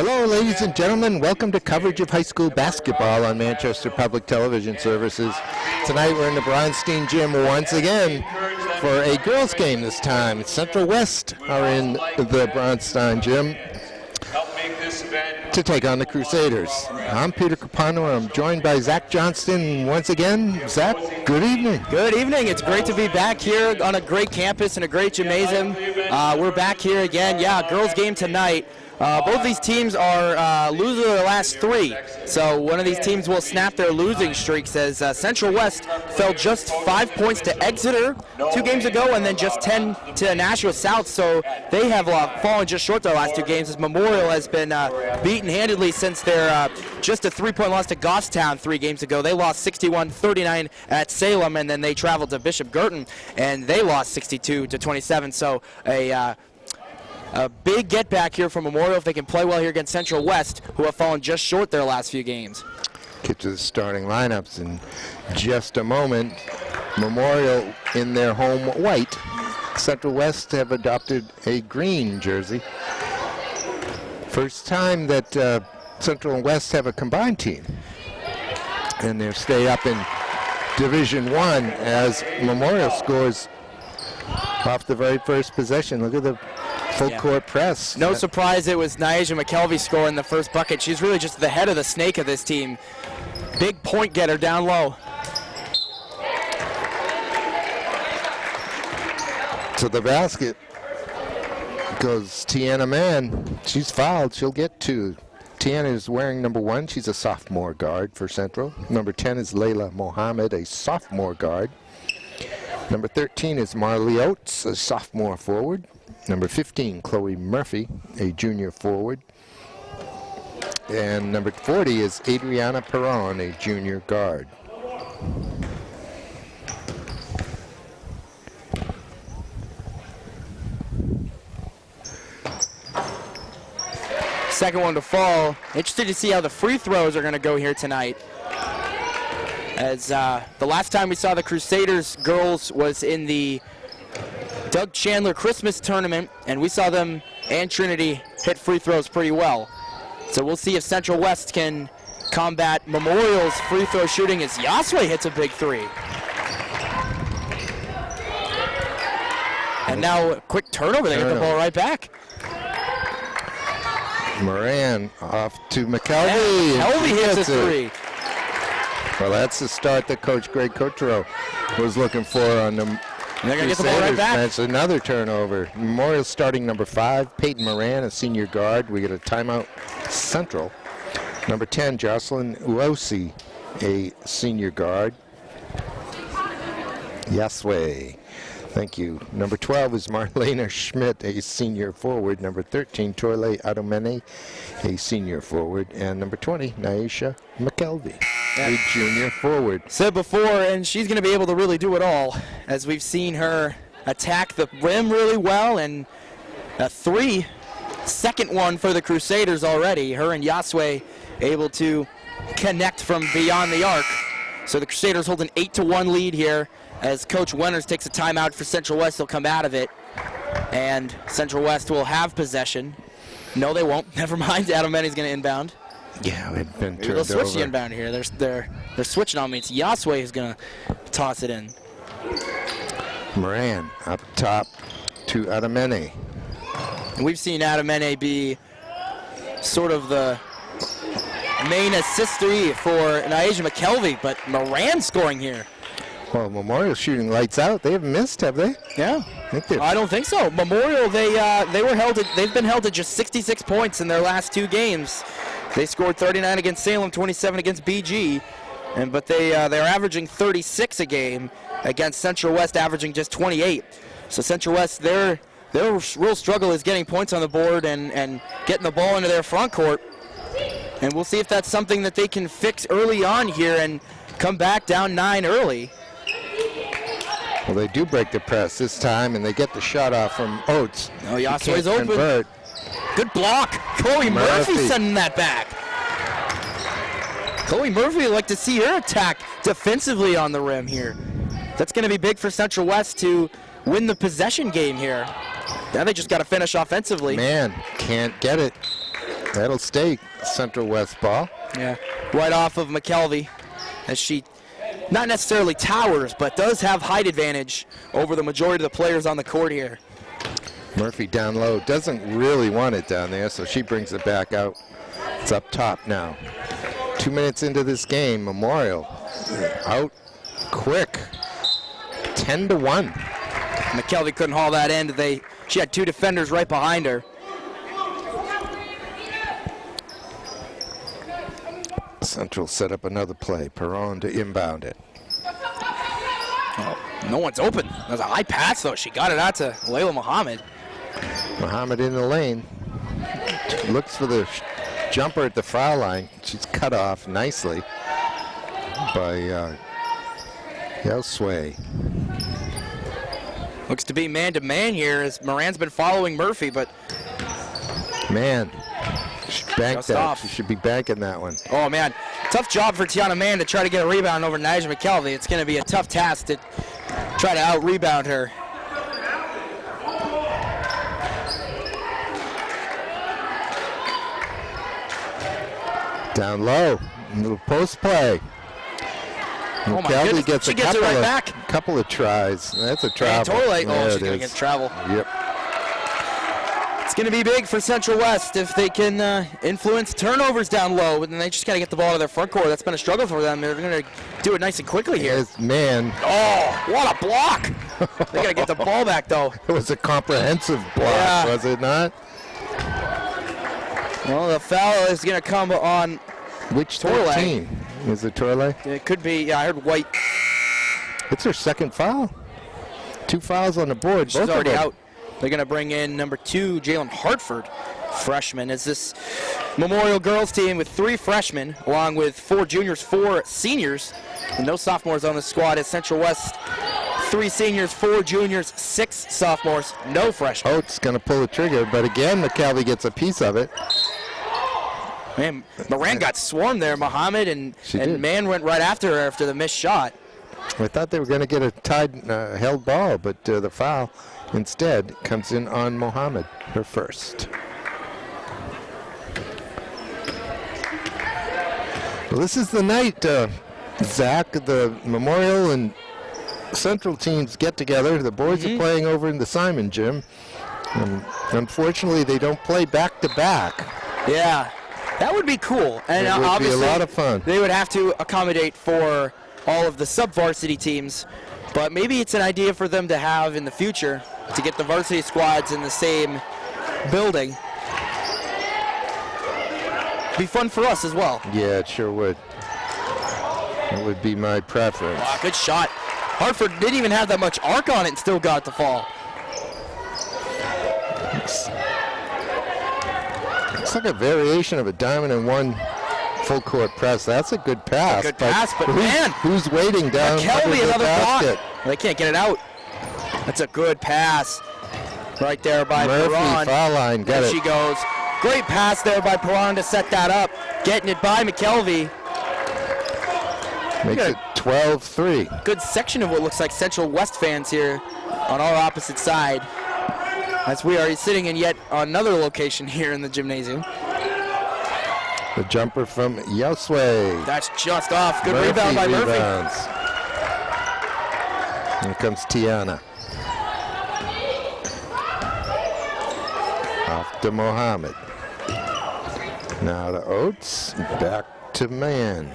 Hello, ladies and gentlemen. Welcome to coverage of high school basketball on Manchester Public Television Services. Tonight we're in the Bronstein Gym once again for a girls' game this time. Central West are in the Bronstein Gym to take on the Crusaders. I'm Peter Capano. I'm joined by Zach Johnston once again. Zach, good evening. Good evening. It's great to be back here on a great campus and a great gymnasium. We're back here again. Yeah, girls' game tonight. Both these teams are losing their last three, so one of these teams will snap their losing streaks as Central West fell just 5 points to Exeter 2 games ago and then just 10 to Nashua South, so they have fallen just short their last 2 games as Memorial has been beaten handedly since their just a 3-point loss to Goffstown 3 games ago. They lost 61-39 at Salem, and then they traveled to Bishop Girton and they lost 62-27, so a big get back here from Memorial if they can play well here against Central West, who have fallen just short their last few games. Get to the starting lineups in just a moment. Memorial in their home white. Central West have adopted a green jersey. First time that Central and West have a combined team. And they've stayed up in Division I as Memorial scores off the very first possession. Look at the full court press. No surprise it was Nyasha McKelvey scoring the first bucket. She's really just the head of the snake of this team. Big point getter down low. To the basket goes Tiana Mann. She's fouled. She'll get 2. Tiana is wearing number 1. She's a sophomore guard for Central. Number 10 is Layla Mohammed, a sophomore guard. Number 13 is Marley Oates, a sophomore forward. Number 15, Chloe Murphy, a junior forward. And number 40 is Adriana Perron, a junior guard. Second one to fall. Interested to see how the free throws are going to go here tonight. As the last time we saw the Crusaders girls was in the Doug Chandler Christmas tournament, and we saw them and Trinity hit free throws pretty well. So we'll see if Central West can combat Memorial's free throw shooting as Yaswe hits a big 3. And now a quick turnover. They get the ball right back. Moran off to McKelvey. McKelvey hits a 3. Well, that's the start that Coach Greg Cotero was looking for on the they're going to get the ball right back. That's another turnover. Memorial starting number 5, Peyton Moran, a senior guard. We get a timeout Central. Number 10, Jocelyn Uosi, a senior guard. Yaswe. Thank you. Number 12 is Marlena Schmidt, a senior forward. Number 13, Toyle Adomene, a senior forward. And number 20, Nyasha McKelvey, a junior forward. Said before, and she's going to be able to really do it all, as we've seen her attack the rim really well, and a 3, second one for the Crusaders already. Her and Yaswe able to connect from beyond the arc. So the Crusaders hold an 8-1 lead here. As Coach Wenners takes a timeout for Central West, he'll come out of it. And Central West will have possession. No, they won't. Never mind. Adam Menny's going to inbound. Yeah, they've been turned They'll switch over. the inbound here. They're switching on me. It's Yaswe who's going to toss it in. Moran up top to Adamene. And we've seen Adamene be sort of the main assistee for Nyasha McKelvey, but Moran scoring here. Well, Memorial shooting lights out. They haven't missed, have they? Yeah. I don't think so. Memorial, they've been held to just 66 points in their last 2 games. They scored 39 against Salem, 27 against BG, but they're averaging 36 a game against Central West, averaging just 28. So Central West, their real struggle is getting points on the board and getting the ball into their front court. And we'll see if that's something that they can fix early on here and come back down 9 early. Well, they do break the press this time, and they get the shot off from Oates. Oh, Yaswe's open. Convert. Good block. Chloe Murphy sending that back. Chloe Murphy, I'd like to see her attack defensively on the rim here. That's going to be big for Central West to win the possession game here. Now they just got to finish offensively. Man, can't get it. That'll stay Central West ball. Yeah, right off of McKelvey, as she not necessarily towers, but does have height advantage over the majority of the players on the court here. Murphy down low, doesn't really want it down there, so she brings it back out. It's up top now. 2 minutes into this game, Memorial out quick, 10-1. McKelvey couldn't haul that in. She had 2 defenders right behind her. Central set up another play. Perron to inbound it. Oh, no one's open. That was a high pass, though. She got it out to Layla Muhammad. Muhammad in the lane. Looks for the jumper at the foul line. She's cut off nicely by Yelsway. Looks to be man-to-man here as Moran's been following Murphy, but... Man, she banked that. off. She should be banking that one. Oh, man. Tough job for Tiana Mann to try to get a rebound over Nyjah McKelvey. It's going to be a tough task to try to out-rebound her. Down low, little post play. Oh my McKelvey goodness, gets she a gets it couple right of, back. couple of tries. That's a travel. Totally. There Oh, she's it going to is. get travel. Yep. It's going to be big for Central West if they can influence turnovers down low, and they just got to get the ball to their front court. That's been a struggle for them. They're going to do it nice and quickly here. Yes, man. Oh, what a block. They got to get the ball back, though. It was a comprehensive block, Yeah. was it not? Well, the foul is going to come on. Which Torley. team? Is it Torley? It could be. Yeah, I heard White. It's her second foul. 2 fouls on the board. She's both of already them. out. They're going to bring in number 2, Jalen Hartford, freshman. As this Memorial girls team with 3 freshmen, along with 4 juniors, 4 seniors, and no sophomores on the squad. As Central West, 3 seniors, 4 juniors, 6 sophomores, no freshmen. Oates going to pull the trigger, but again, McKelvey gets a piece of it. Man, Moran got swarmed there, Muhammad, and did. Mann went right after her after the missed shot. I thought they were going to get a tied, held ball, but the foul instead comes in on Mohammed, her first. Well, this is the night, Zach, the Memorial and Central teams get together. The boys are playing over in the Simon gym. Unfortunately, they don't play back-to-back. Yeah, that would be cool. And It would be a obviously, lot of fun. They would have to accommodate for all of the sub-varsity teams, but maybe it's an idea for them to have in the future to get the varsity squads in the same building. Be fun for us as well. Yeah, it sure would. That would be my preference. Wow, good shot. Hartford didn't even have that much arc on it and still got the fall. It's like a variation of a diamond and one full court press. That's a good pass. Good pass, but man, who's waiting down under McKelvey, the another basket? block. They can't get it out. That's a good pass right there by Murphy, Perron. foul line, got There it. she goes. Great pass there by Perron to set that up. Getting it by McKelvey. Makes it 12-3. Good section of what looks like Central West fans here on our opposite side, as we are sitting in yet another location here in the gymnasium. The jumper from Yosway. That's just off. Good rebound by Murphy. rebounds. Here comes Tiana. Off to Mohammed. Now to Oates. Back to Mann.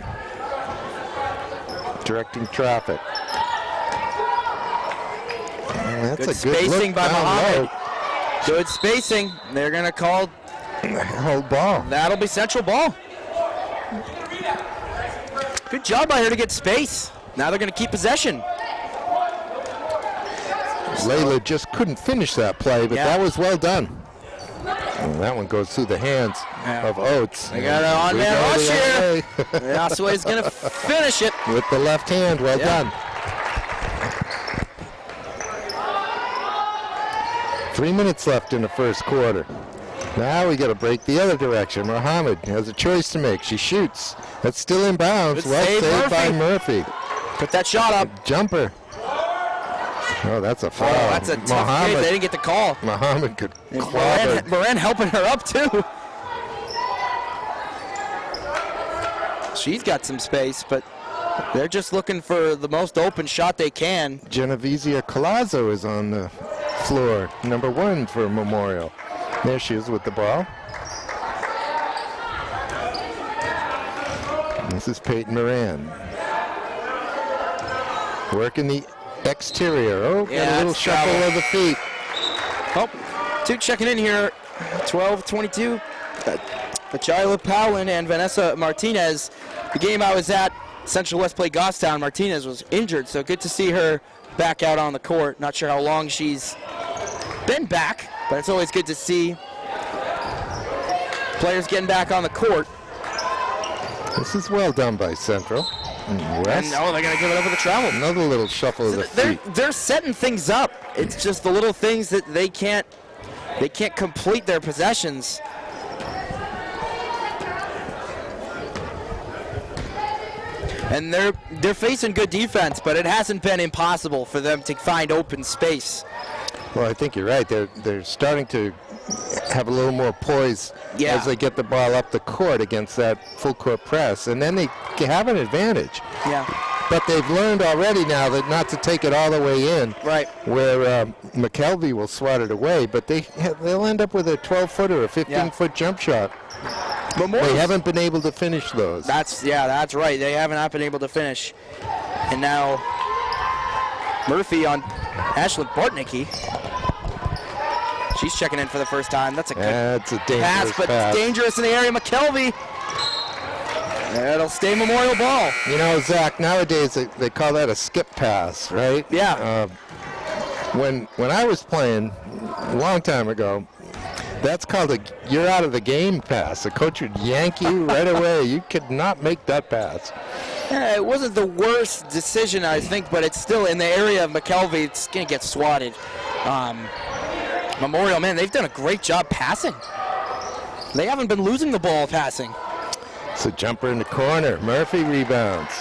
Directing traffic. That's Good a good spacing look by down Muhammad. low. Good spacing. They're going to call. Hold ball. That'll be Central ball. Good job by her to get space. Now they're going to keep possession. Layla just couldn't finish that play, but Yeah. that was well done. And that one goes through the hands of Oates. They got an And we on-man go rush the here. other way. Yasue's going to finish it. With the left hand, well Yeah. done. 3 minutes left in the first quarter. Now we got to break the other direction. Muhammad has a choice to make. She shoots. That's still in bounds. Good Well save, saved by Murphy. Murphy. Put that shot up. Jumper. Oh, that's a foul. Oh, that's a tough game. They didn't get the call. Muhammad could And clobber. Moran helping her up, too. she's got some space, but they're just looking for the most open shot they can. Genevieve Colazzo is on the floor, number 1 for Memorial. There she is with the ball. This is Peyton Moran. Working the exterior. Oh, Yeah, got a little that's shuffle travel. of the feet. Oh, 2 checking in here. 12-22. Achila Powlin and Vanessa Martinez. The game I was at, Central West played Goffstown. Martinez was injured, so good to see her back out on the court. Not sure how long she's been back, but it's always good to see players getting back on the court. This is well done by Central. And West. And they're going to give it up with a travel. Another little shuffle of the feet. They're setting things up. It's just the little things that they can't complete their possessions. And they're facing good defense, but it hasn't been impossible for them to find open space. Well, I think you're right. They're starting to have a little more poise as they get the ball up the court against that full court press, and then they have an advantage. Yeah. But they've learned already now that not to take it all the way in, Right. where McKelvey will swat it away, but they'll end up with a 12-footer, a 15-foot jump shot. They haven't been able to finish those. That's right. They have not been able to finish. And now Murphy on Ashlyn Bartnicki. She's checking in for the first time. That's a good That's a dangerous pass, but dangerous in the area. McKelvey. It'll stay Memorial ball. You know, Zach, nowadays they call that a skip pass, right? Yeah. When I was playing a long time ago, that's called a you're out of the game pass. The coach would yank you right away. You could not make that pass. Yeah, it wasn't the worst decision, I think, but it's still in the area of McKelvey. It's going to get swatted. Memorial, man, they've done a great job passing. They haven't been losing the ball passing. It's a jumper in the corner. Murphy rebounds.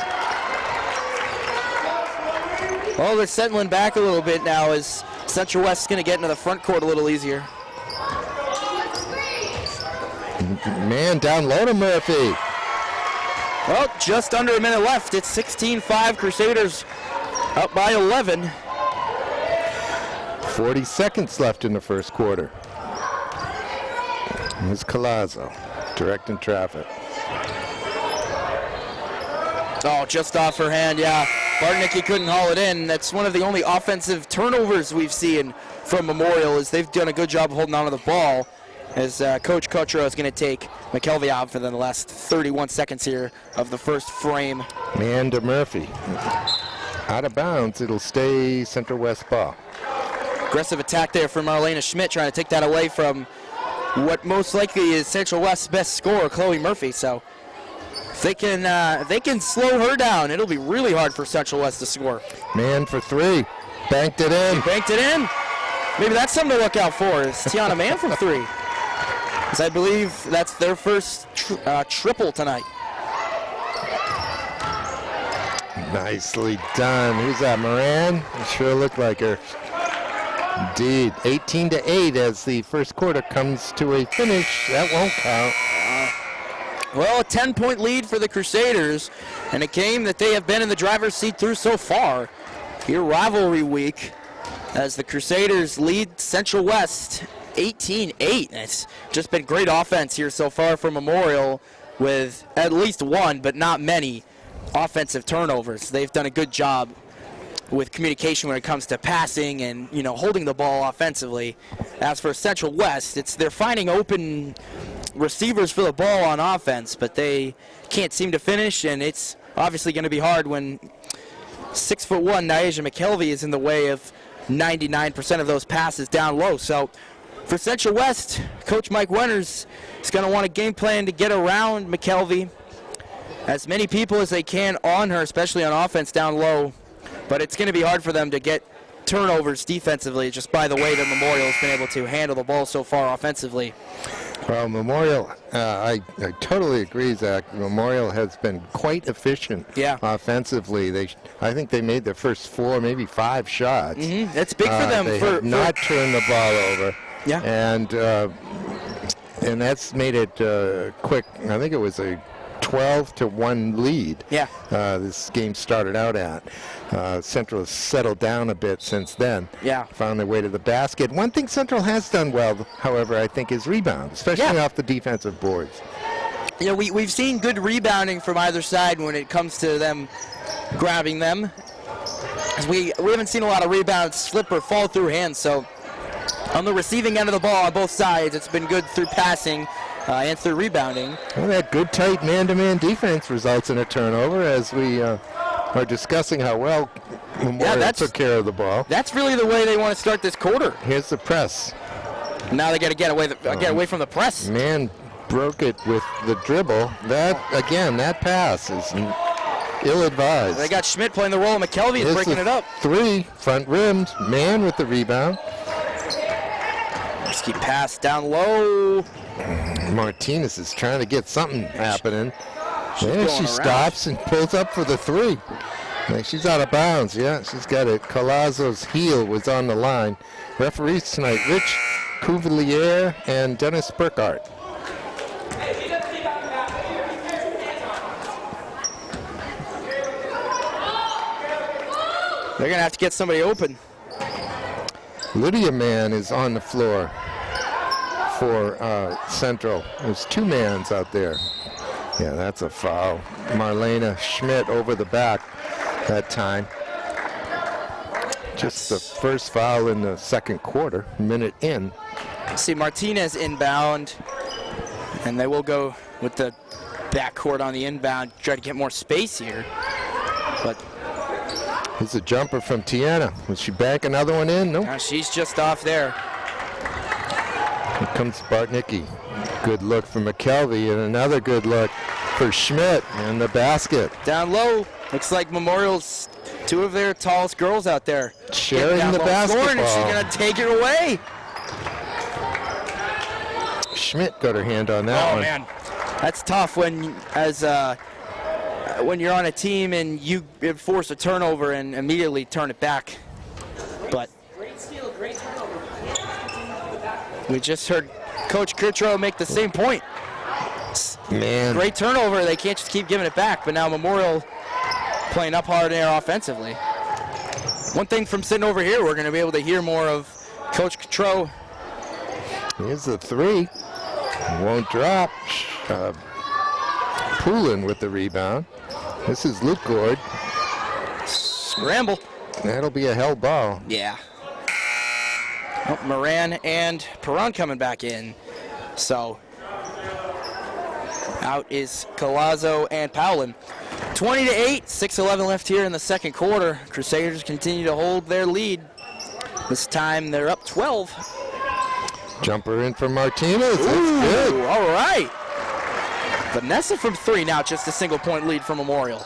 Oh, they're settling back a little bit now as Central West is going to get into the front court a little easier. Man, down low to Murphy. Well, just under a minute left. It's 16-5, Crusaders up by 11. 40 seconds left in the first quarter. Here's Colazzo, directing traffic. Oh, just off her hand, yeah. Bartnicki couldn't haul it in. That's one of the only offensive turnovers we've seen from Memorial, is they've done a good job holding on to the ball, as Coach Cutro is going to take McKelvey out for the last 31 seconds here of the first frame. Man to Murphy. Out of bounds, it'll stay Central West ball. Aggressive attack there from Marlena Schmidt, trying to take that away from what most likely is Central West's best scorer, Chloe Murphy. So if they can slow her down, it'll be really hard for Central West to score. Man for three. Banked it in. Banked it in. Maybe that's something to look out for, is Tiana Mann from three. Because I believe that's their first triple tonight. Nicely done. Who's that, Moran? It sure looked like her. Indeed. 18-8 as the first quarter comes to a finish. That won't count. Well, a 10-point lead for the Crusaders, and a game that they have been in the driver's seat through so far. Here, rivalry week, as the Crusaders lead Central West 18-8. It's just been great offense here so far for Memorial, with at least one, but not many, offensive turnovers. They've done a good job with communication when it comes to passing and, you know, holding the ball offensively. As for Central West, they're finding open receivers for the ball on offense, but they can't seem to finish, and it's obviously going to be hard when 6'1" Nyasia McKelvey is in the way of 99% of those passes down low. So for Central West, Coach Mike Winters is going to want a game plan to get around McKelvey, as many people as they can on her, especially on offense down low. But it's going to be hard for them to get turnovers defensively, just by the way that Memorial has been able to handle the ball so far offensively. Well, Memorial, I totally agree, Zach. Memorial has been quite efficient offensively. I think they made their first 4, maybe 5 shots. Mm-hmm. That's big for them. They have not turned the ball over. Yeah. And that's made it quick. I think it was a 12-1 lead. Yeah. This game started out at. Central has settled down a bit since then. Yeah. Found their way to the basket. One thing Central has done well, however, I think, is rebound, especially off the defensive boards. You know, we've seen good rebounding from either side when it comes to them grabbing them. We haven't seen a lot of rebounds slip or fall through hands, so on the receiving end of the ball on both sides, it's been good through passing and through rebounding. Well, that good, tight man-to-man defense results in a turnover as we are discussing how well Memorial took care of the ball. That's really the way they want to start this quarter. Here's the press. Now they got to get away from the press. Man broke it with the dribble. That pass is ill-advised. They got Schmidt playing the role. McKelvey is breaking it up. 3, front rimmed, man with the rebound. Risky pass down low. Martinez is trying to get something happening. Going She around. stops and pulls up for the 3. She's out of bounds. Yeah, she's got it. Colazzo's heel was on the line. Referees tonight, Rich Cuvelier and Dennis Burkhardt. They're going to have to get somebody open. Lydia Mann is on the floor for Central. There's 2 mans out there. Yeah, that's a foul. Marlena Schmidt over the back that time. Just the first foul in the second quarter, minute in. See Martinez inbound, and they will go with the backcourt on the inbound, try to get more space here. But here's a jumper from Tiana. Will she bank another one in? No. She's just off there. Here comes Bartnicki. Good look for McKelvey, and another good look for Schmidt in the basket. Down low, looks like Memorial's 2 of their tallest girls out there. Sharing the basketball. And she's going to take it away. Schmidt got her hand on that one. Oh, man. That's tough when you're on a team and you force a turnover and immediately turn it back. But Great steal, great turnover. we just heard Coach Kirchrow make the same point. Man. Great turnover. They can't just keep giving it back. But now Memorial playing up hard there offensively. One thing from sitting over here, we're going to be able to hear more of Coach Kirchrow. Here's the 3. Won't drop. Poulin with the rebound. This is Luke Gord. Scramble. That'll be a held ball. Yeah. Oh, Moran and Perron coming back in. So out is Colazzo and Powlin. 20-8, 6:11 left here in the second quarter. Crusaders continue to hold their lead. This time they're up 12. Jumper in for Martinez. That's Ooh, good. all right. Vanessa from 3 now, just a single-point lead for Memorial.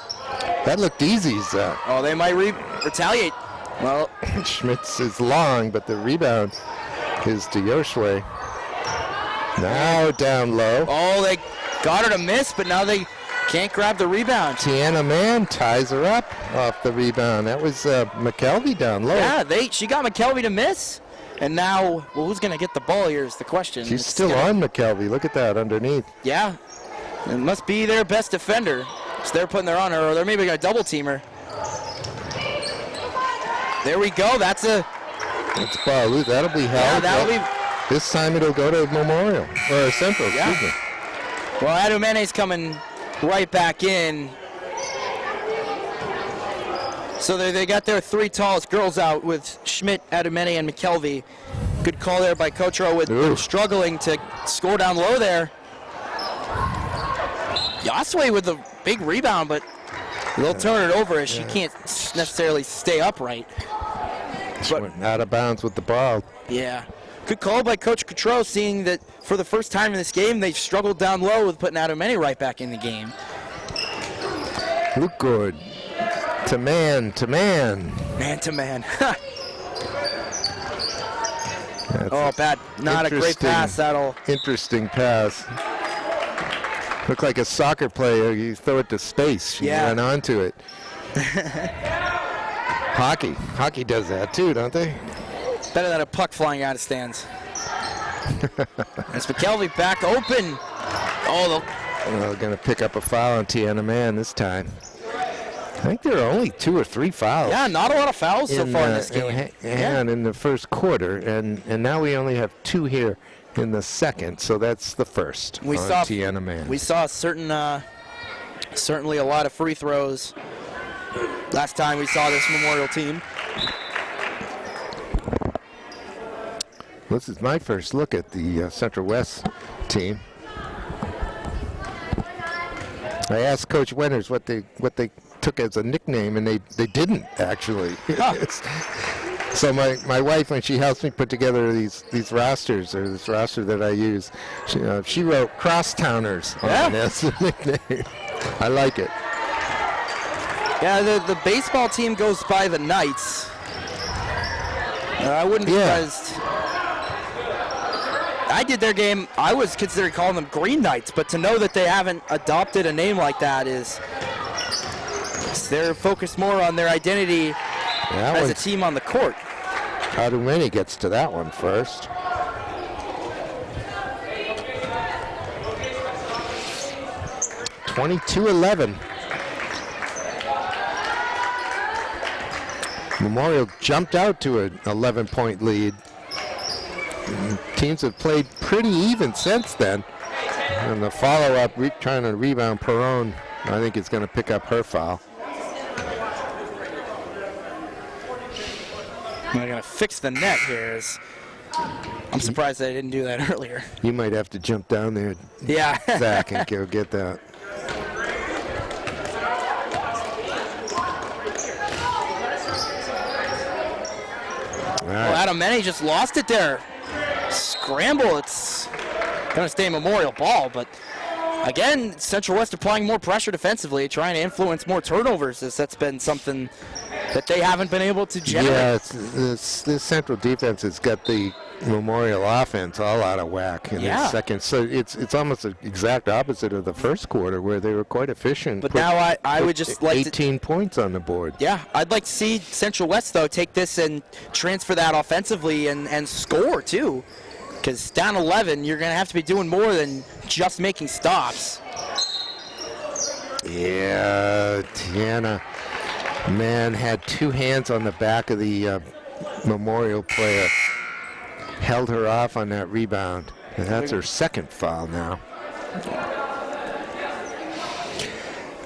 That looked easy, Zach. Oh, they might retaliate. Well, Schmitz is long, but the rebound is to Yoshue. Now down low. oh, they got her to miss, but now they can't grab the rebound. Tiana Mann ties her up off the rebound. That was McKelvey down low. Yeah, she got McKelvey to miss. And now, well, who's going to get the ball here is the question. She's It's still gonna- on McKelvey. Look at that underneath. Yeah. It must be their best defender. So they're putting her on her, or they're maybe going to double team her. There we go. That's a... It's ball. That'll be held. Yeah, that'll be... This time it'll go to Memorial, or Central, Yeah. excuse me. Well, Adumene's coming right back in. So they got their 3 tallest girls out with Schmidt, Adumene, and McKelvey. Good call there by Coach Rowe with Ooh. struggling to score down low there. Yasue with a big rebound, but they'll turn it over as she can't necessarily stay upright. But, Went out of bounds with the ball. yeah. Good call by Coach Cotreau, seeing that for the first time in this game, they've struggled down low with putting Adumene right back in the game. Look good. To man, to man. Man to man. That's Oh, bad. Not a great interesting- pass at all. Interesting pass. Looked like a soccer player. You throw it to space. She Yeah. ran onto it. Hockey does that too, don't they? Better than a puck flying out of stands. As McKelvey back open. Oh, Going to pick up a foul on Tiana Man this time. I think there are only 2 or 3 fouls. Yeah, not a lot of fouls so far in this game. In the first quarter, and now we only have 2 here in the second, so that's the first on Tiana Man. We saw certainly a lot of free throws last time we saw this Memorial team. This is my first look at the Central West team. I asked Coach Winters what they took as a nickname, and they didn't actually. So my wife, when she helps me put together these rosters, or this roster that I use, she wrote Crosstowners on it as a nickname. I like it. Yeah, the baseball team goes by the Knights. I wouldn't be surprised. I did their game. I was considering calling them Green Knights, but to know that they haven't adopted a name like that is they're focused more on their identity as a team on the court. Adumeni gets to that one first. (22-11). Memorial jumped out to an 11-point lead. Teams have played pretty even since then. And the follow-up, trying to rebound Perone, I think is going to pick up her foul. They're going to fix the net here. I'm surprised they didn't do that earlier. You might have to jump down there, Zach, and go get that. Well, Adumeni just lost it there. Scramble. It's going to stay Memorial ball, but again, Central West applying more pressure defensively, trying to influence more turnovers, as that's been something that they haven't been able to generate. Yeah, this Central defense has got the Memorial offense all out of whack in the second. So it's almost the exact opposite of the first quarter, where they were quite efficient. But now I would just like 18 points on the board. Yeah, I'd like to see Central West, though, take this and transfer that offensively and score, too. Because down 11, you're going to have to be doing more than just making stops. Yeah, Tiana Man had 2 hands on the back of the Memorial player. Held her off on that rebound. And that's her second foul now.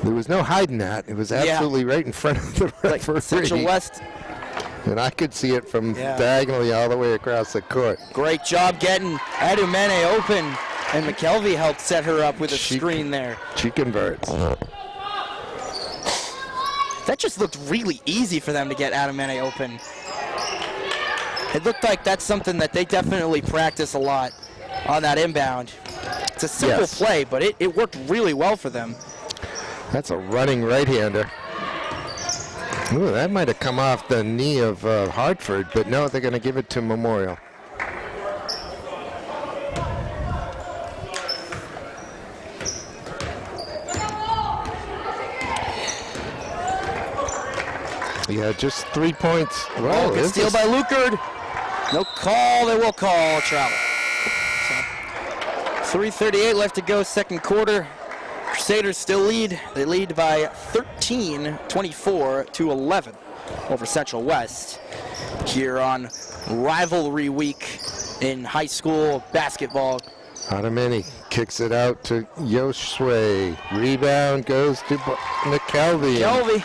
There was no hiding that. It was absolutely right in front of the referee. Central West. And I could see it from diagonally all the way across the court. Great job getting Adumeni open, and McKelvey helped set her up with a screen there. She converts. That just looked really easy for them to get Adumeni open. It looked like that's something that they definitely practice a lot on that inbound. It's a simple play, but it worked really well for them. That's a running right-hander. Ooh, that might have come off the knee of Hartford, but no, they're going to give it to Memorial. Yeah, just 3 points. Well, good steal by Lucard. No call, they will call travel. So, 3:38 left to go, second quarter. Crusaders still lead. They lead by 13, 24-11 over Central West here on rivalry week in high school basketball. Adumeni kicks it out to Yoshue. Rebound goes to McKelvey.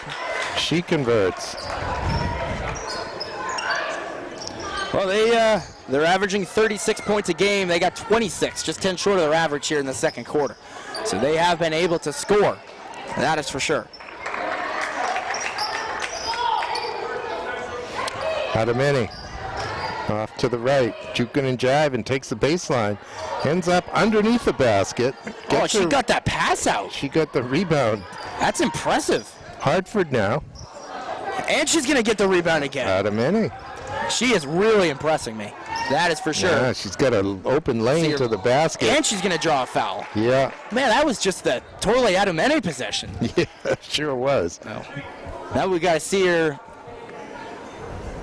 She converts. Well, they're averaging 36 points a game. They got 26, just 10 short of their average here in the second quarter. So they have been able to score. That is for sure. Adumeni off to the right, juking and jiving, takes the baseline, ends up underneath the basket. She got that pass out. She got the rebound. That's impressive. Hartford now. And she's going to get the rebound again. Adumeni. She is really impressing me. That is for sure. Yeah, she's got an open lane to the basket. And she's going to draw a foul. Yeah. Man, that was just the totally Adumeni possession. Yeah, sure was. Oh. Now we got to see her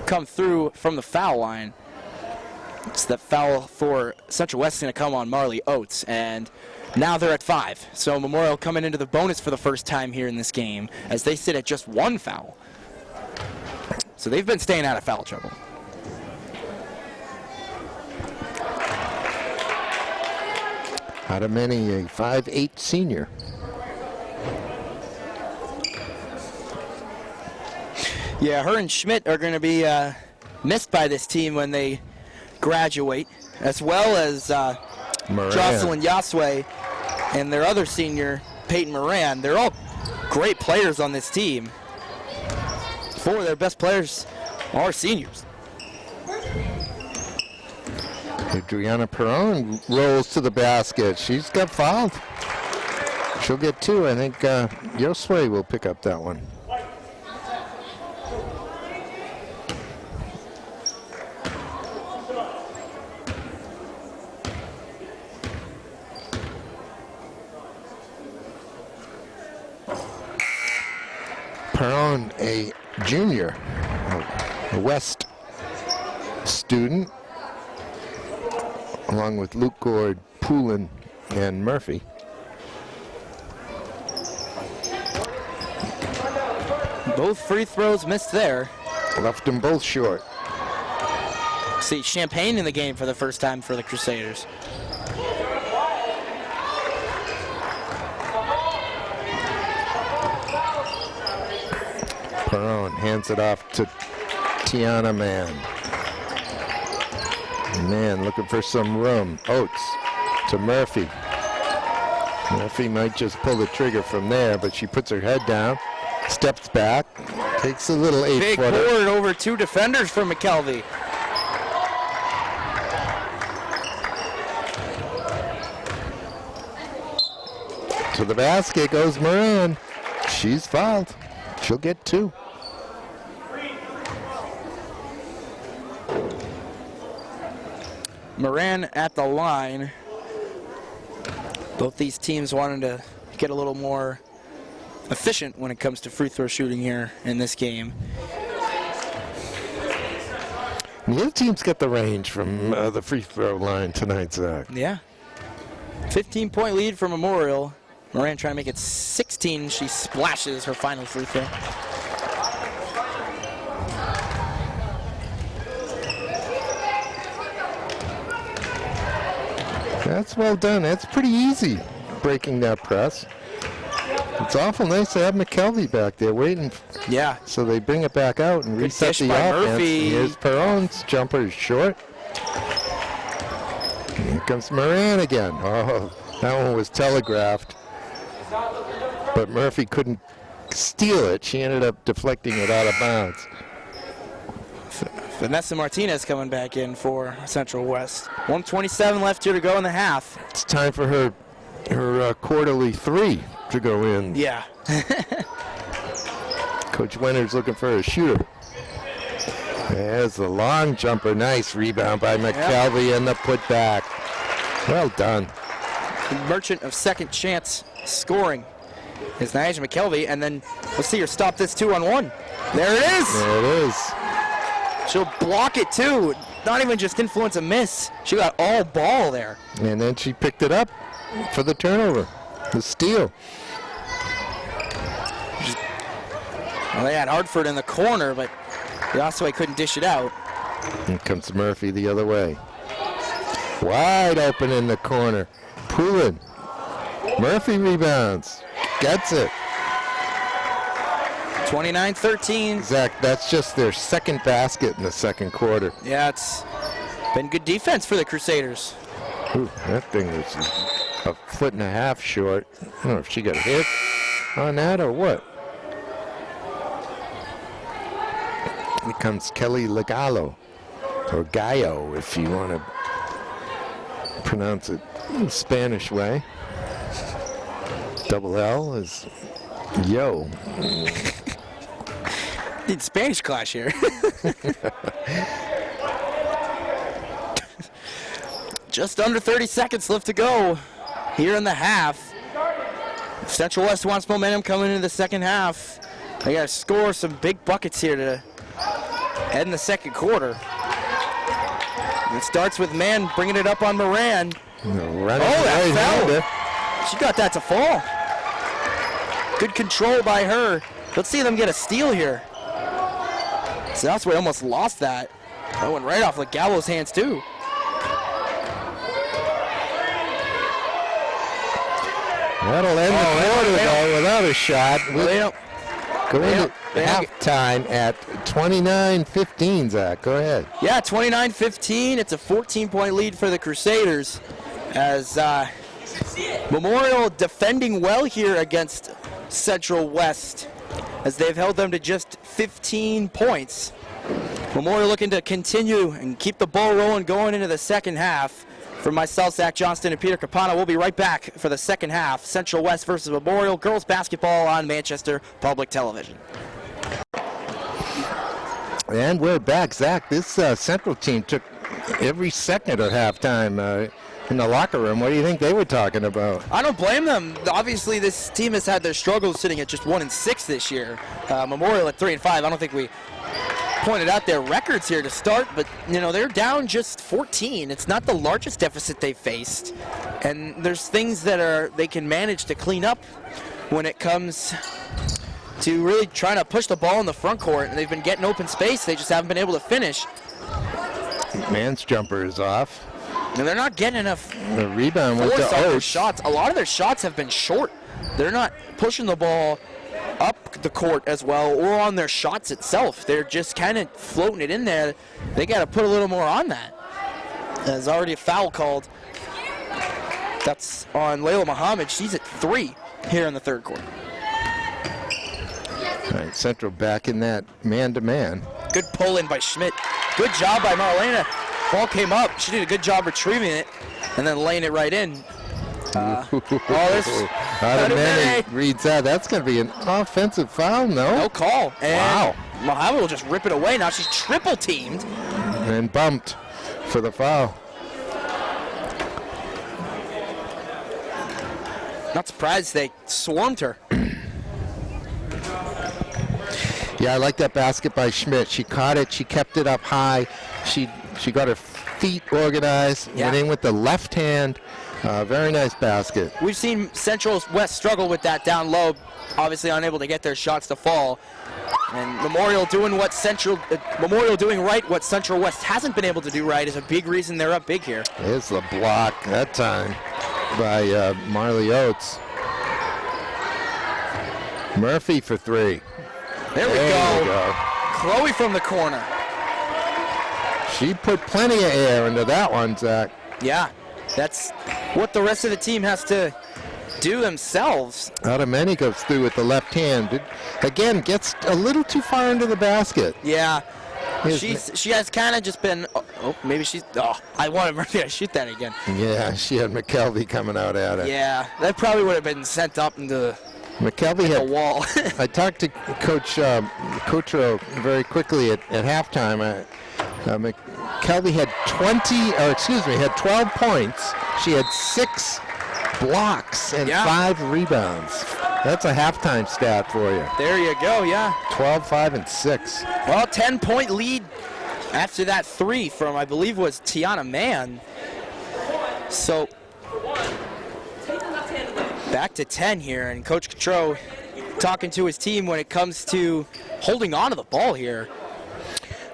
come through from the foul line. So that foul for Central West is going to come on Marley Oates, and now they're at 5. So Memorial coming into the bonus for the first time here in this game as they sit at just 1 foul. So they've been staying out of foul trouble. Out of many, a 5'8" senior. Yeah, her and Schmidt are going to be missed by this team when they graduate, as well as Jocelyn Yaswe and their other senior, Peyton Moran. They're all great players on this team. 4 of their best players are seniors. Adriana Perron rolls to the basket. She's got fouled. She'll get 2. I think Yosue will pick up that one. Perron, a junior, a West student, along with Luke Gord, Poulin, and Murphy. Both free throws missed there. Left them both short. See Champagne in the game for the first time for the Crusaders. Perron hands it off to Tiana Mann. Man looking for some room. Oates to Murphy. Murphy might just pull the trigger from there, but she puts her head down, steps back, takes a little 8-footer. Big board over 2 defenders for McKelvey. To the basket goes Moran. She's fouled. She'll get 2. Moran at the line. Both these teams wanting to get a little more efficient when it comes to free throw shooting here in this game. The other team's got the range from the free throw line tonight, Zach. Yeah. 15-point lead for Memorial. Moran trying to make it 16. She splashes her final free throw. That's well done. That's pretty easy, breaking that press. It's awful nice to have McKelvey back there waiting. Yeah. So they bring it back out and reset dish the by offense. Murphy. Here's Perron's jumper is short. Here comes Moran again. Oh, that one was telegraphed. But Murphy couldn't steal it. She ended up deflecting it out of bounds. Vanessa Martinez coming back in for Central West. 1:27 left here to go in the half. It's time for her quarterly 3 to go in. Yeah. Coach Winter's looking for a shooter. There's the long jumper. Nice rebound by McKelvey and the putback. Well done. Merchant of second chance scoring is Niaja McKelvey, and then let's see her stop this 2-on-1. There it is. There it is. She'll block it too. Not even just influence a miss. She got all ball there. And then she picked it up for the turnover, the steal. Well, they had Hartford in the corner, but Yasue couldn't dish it out. Here comes Murphy the other way. Wide open in the corner. Poulin. Murphy rebounds. Gets it. 29-13. Zach, that's just their second basket in the second quarter. Yeah, it's been good defense for the Crusaders. Ooh, that thing was a 1.5 feet short. I don't know if she got hit on that or what. Here comes Kelly Legalo, or Gallo if you want to pronounce it the Spanish way. Double L is yo. Need Spanish class here. Just under 30 seconds left to go here in the half. If Central West wants momentum coming into the second half, they got to score some big buckets here to end the second quarter. It starts with Mann bringing it up on Moran. That fell. She got that to fall. Good control by her. Let's see them get a steal here. Southway almost lost that. That went right off Gallo's hands too. That'll end the quarter though without a shot. Well, Go into halftime at 29-15, Zach. Go ahead. Yeah, 29-15. It's a 14-point lead for the Crusaders as Memorial defending well here against Central West as they've held them to just 15 points. Memorial looking to continue and keep the ball rolling going into the second half. For myself, Zach Johnston, and Peter Capano, we'll be right back for the second half. Central West versus Memorial girls basketball on Manchester Public Television. And we're back, Zach. This Central team took every second at halftime in the locker room. What do you think they were talking about? I don't blame them. Obviously, this team has had their struggles sitting at just 1-6 this year. Memorial at 3-5. I don't think we pointed out their records here to start, but they're down just 14. It's not the largest deficit they faced, and there's things that they can manage to clean up when it comes to really trying to push the ball in the front court, and they've been getting open space. They just haven't been able to finish. Man's jumper is off. And they're not getting enough The rebound went force to on their Oates. shots. A lot of their shots have been short. They're not pushing the ball up the court as well or on their shots itself. They're just kind of floating it in there. They got to put a little more on that. There's already a foul called. That's on Layla Muhammad. She's at 3 here in the third quarter. All right, Central back in that man-to-man. Good pull in by Schmidt. Good job by Marlena. Ball came up. She did a good job retrieving it and then laying it right in. Adamani reads that. That's going to be an offensive foul, No call. And Wow. Muhammad will just rip it away. Now she's triple teamed. And bumped for the foul. Not surprised they swarmed her. Yeah, I like that basket by Schmidt. She caught it. She kept it up high. She got her feet organized. Yeah. Went in with the left hand. Very nice basket. We've seen Central West struggle with that down low, obviously unable to get their shots to fall. And Memorial doing right what Central West hasn't been able to do right is a big reason they're up big here. There's the block that time by Marley Oates. Murphy for 3. There we go. Chloe from the corner. She put plenty of air into that one, Zach. Yeah, that's what the rest of the team has to do themselves. Adamani goes through with the left hand. Again, gets a little too far into the basket. Yeah. She has kind of just been, I wanted Murphy to shoot that again. Yeah, she had McKelvey coming out at it. Yeah, that probably would have been sent up into McKelvey the had wall. I talked to Coach Coutreau very quickly at halftime. McKelvey had 12 points. She had 6 blocks and 5 rebounds. That's a halftime stat for you. There you go, yeah. 12, 5, and 6. Well, 10-point lead after that 3 from, I believe, was Tiana Mann. So back to 10 here, and Coach Coutreau talking to his team when it comes to holding on to the ball here.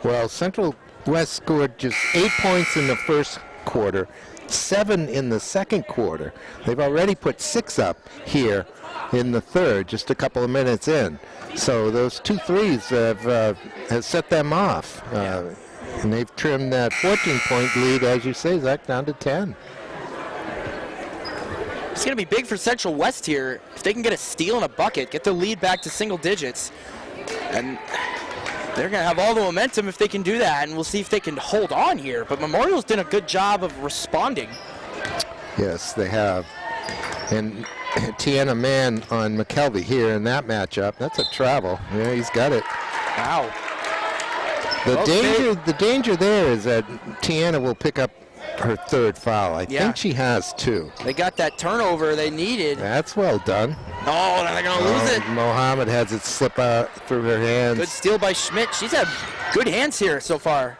Well, Central West scored just 8 points in the first quarter, 7 in the second quarter. They've already put 6 up here in the third, just a couple of minutes in. So those 2 threes have set them off. And they've trimmed that 14-point lead, as you say, Zach, down to 10. It's going to be big for Central West here. If they can get a steal and a bucket, get their lead back to single digits, and they're going to have all the momentum if they can do that, and we'll see if they can hold on here. But Memorial's done a good job of responding. Yes, they have. And Tiana Mann on McKelvey here in that matchup. That's a travel. Yeah, he's got it. Wow. The danger there is that Tiana will pick up her 3rd foul. I think she has 2. They got that turnover they needed. That's well done. Oh, they're going to lose it. Mohammed has it slip out through her hands. Good steal by Schmidt. She's had good hands here so far.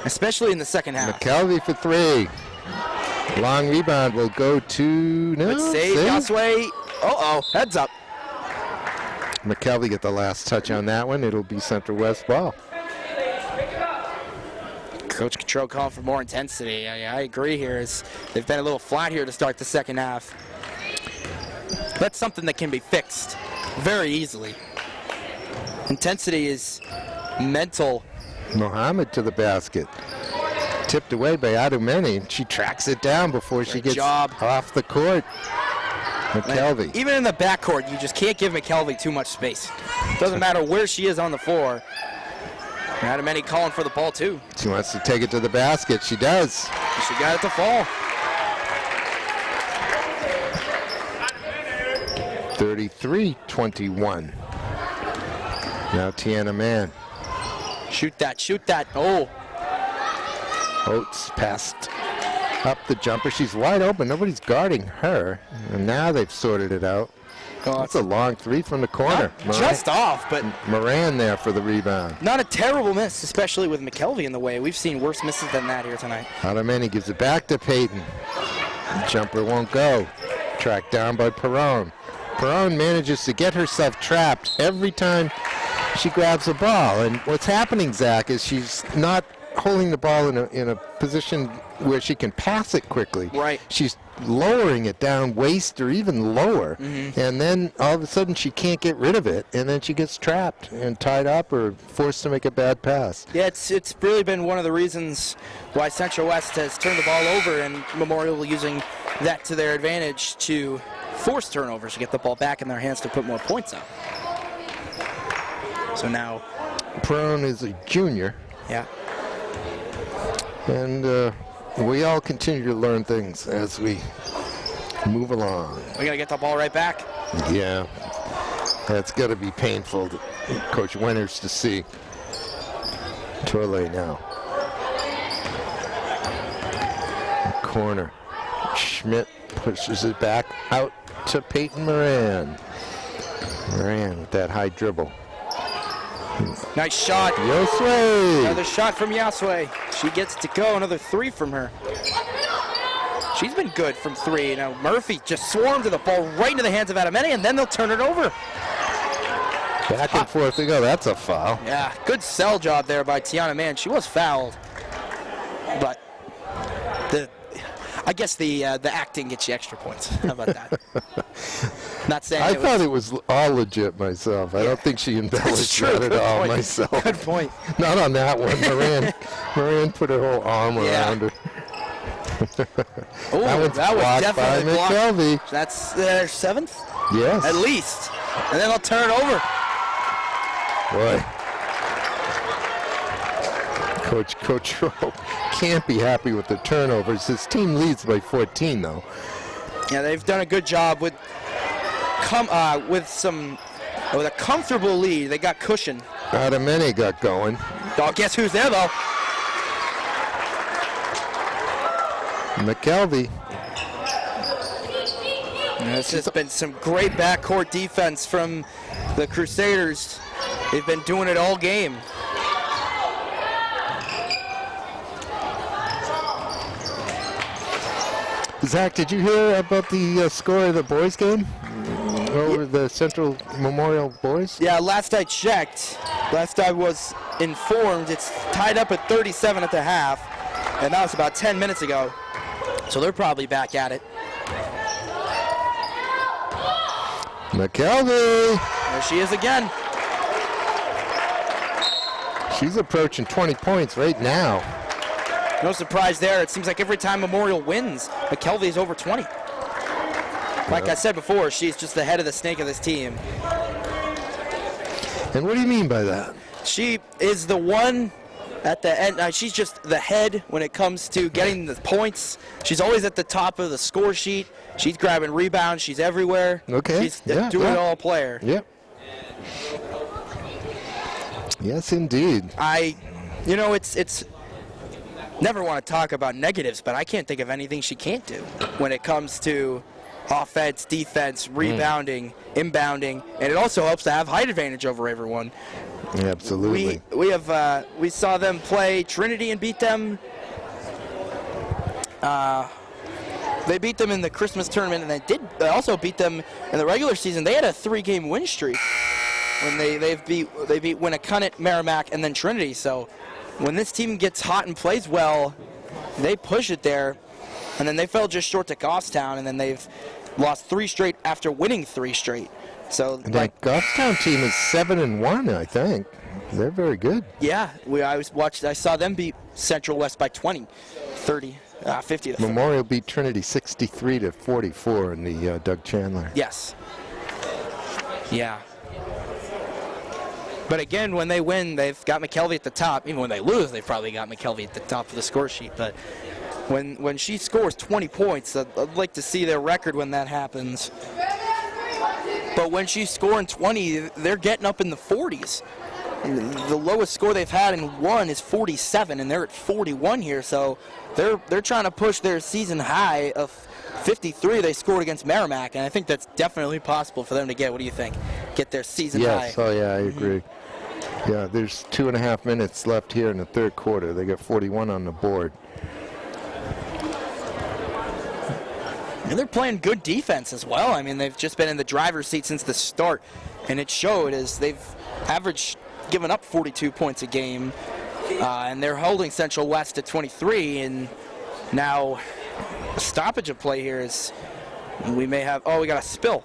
especially in the second half. McKelvey for 3. Long rebound will go to Let's save Yasue. Heads up. McKelvey get the last touch on that one. It'll be Central West ball. Coach Cottrell calling for more intensity. I agree here. They've been a little flat here to start the second half. That's something that can be fixed very easily. Intensity is mental. Mohammed to the basket. Tipped away by Adumeni. She tracks it down before she gets off the court. McKelvey. Even in the backcourt, you just can't give McKelvey too much space. Doesn't matter where she is on the floor. Adumeni calling for the ball too. She wants to take it to the basket. She does. She got it to fall. 33-21. Now Tiana Mann. Shoot that. Oh. Oates passed up the jumper. She's wide open. Nobody's guarding her. And now they've sorted it out. That's a long 3 from the corner. Just off, but Moran there for the rebound. not a terrible miss, especially with McKelvey in the way. We've seen worse misses than that here tonight. Adamani gives it back to Peyton. Jumper won't go. Tracked down by Perrone. Perrone manages to get herself trapped every time she grabs a ball. And what's happening, Zach, is she's not holding the ball in a position where she can pass it quickly. Right. She's lowering it down waist or even lower, and then all of a sudden she can't get rid of it, and then she gets trapped and tied up or forced to make a bad pass. Yeah, it's really been one of the reasons why Central West has turned the ball over, and Memorial using that to their advantage to force turnovers to get the ball back in their hands to put more points up. So now Perrone is a junior. Yeah. And we all continue to learn things as we move along. We gotta get the ball right back. Yeah, that's got to be painful to Coach Winters to see. Tourley now. Corner. Schmidt pushes it back out to Peyton Moran. Moran with that high dribble. Nice shot. Yosue. Another shot from Yasue. She gets to go. Another 3 from her. She's been good from 3. Now Murphy just swarmed to the ball right into the hands of Adameni, and then they'll turn it over. Back and forth they go. That's a foul. Yeah, good sell job there by Tiana Mann. She was fouled, but I guess the acting gets you extra points. How about that? Not saying I thought it was all legit myself. I don't think she embellished that at all myself. Good point. Not on that one. Moran put her whole arm around her. Oh, that was definitely by McKelvey. That's their 7th? Yes. At least. And then they'll turn it over. Boy. Coach Cottrell can't be happy with the turnovers. His team leads by 14, though. Yeah, they've done a good job with a comfortable lead. They got cushion. Adameni got going. Oh, guess who's there, though? McKelvey. This has been some great backcourt defense from the Crusaders. They've been doing it all game. Zach, did you hear about the score of the boys' game over the Central Memorial boys? Yeah, last I checked, last I was informed, it's tied up at 37 at the half, and that was about 10 minutes ago. So they're probably back at it. McKelvey. There she is again. She's approaching 20 points right now. No surprise there. It seems like every time Memorial wins, McKelvey is over 20. Like I said before, she's just the head of the snake of this team. And what do you mean by that? She is the one at the end. She's just the head when it comes to getting the points. She's always at the top of the score sheet. She's grabbing rebounds. She's everywhere. Okay. She's a do-it-all player. Yep. Yes, indeed. It's never want to talk about negatives, but I can't think of anything she can't do when it comes to offense, defense, rebounding, inbounding, and it also helps to have height advantage over everyone. Yeah, absolutely. We saw them play Trinity and beat them. They beat them in the Christmas tournament, and they also beat them in the regular season. They had a 3-game win streak when they beat Winnacunnet, Merrimack, and then Trinity. So when this team gets hot and plays well, they push it there, and then they fell just short to Goffstown, and then they've lost 3 straight after winning 3 straight. So that Goffstown team is 7-1, I think. They're very good. Yeah, I saw them beat Central West by 20, 30. 50. Memorial beat Trinity 63-44 in the Doug Chandler. Yes. Yeah. But again, when they win, they've got McKelvey at the top. Even when they lose, they've probably got McKelvey at the top of the score sheet. But when she scores 20 points, I'd like to see their record when that happens. But when she's scoring 20, they're getting up in the 40s. The lowest score they've had in one is 47, and they're at 41 here. So they're trying to push their season high of 53 they scored against Merrimack, and I think that's definitely possible for them to get. What do you think? Get their season high. Yes, oh yeah, I agree. Yeah, there's 2.5 minutes left here in the third quarter. They got 41 on the board. And they're playing good defense as well. I mean, they've just been in the driver's seat since the start, and it showed as they've given up 42 points a game, and they're holding Central West at 23, and now a stoppage of play here is we may have, we got a spill.